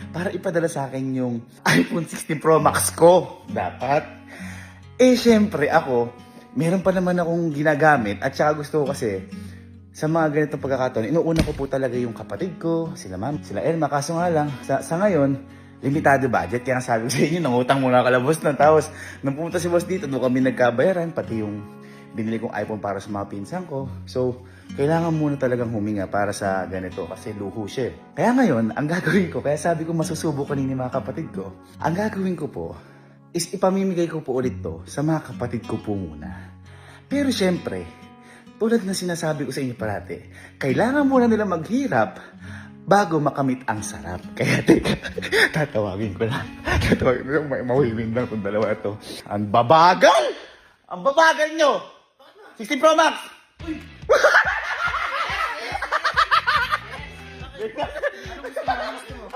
para ipadala sa akin yung iPhone 16 Pro Max ko. Dapat. Eh, syempre ako, meron pa naman akong ginagamit at saka gusto ko kasi sa mga ganitong pagkakataon, inuuna ko po talaga yung kapatid ko, sila ma'am, sila Elma. Kaso nga lang, sa ngayon, limitado budget. Kaya sabi ko sa inyo, nangutang muna ka boss na. Tapos, nung pumunta si boss dito, doon kami nagkabayaran, pati yung binili kong iPhone para sa mga pinsan ko. So, kailangan muna talagang huminga para sa ganito kasi luho siya. Kaya ngayon, ang gagawin ko, kaya sabi ko masusubukan ni mga kapatid ko, ang gagawin ko po, is ipamimigay ko po ulit to sa mga kapatid ko po muna. Pero syempre, tulad na sinasabi ko sa inyo parati, kailangan muna nila maghirap bago makamit ang sarap. Kaya teka, tatawagin ko na. Tatawagin ko na, mawiwin lang itong dalawa ito. Ang babagal! Ang babagal nyo! 16 Pro Max! Uy!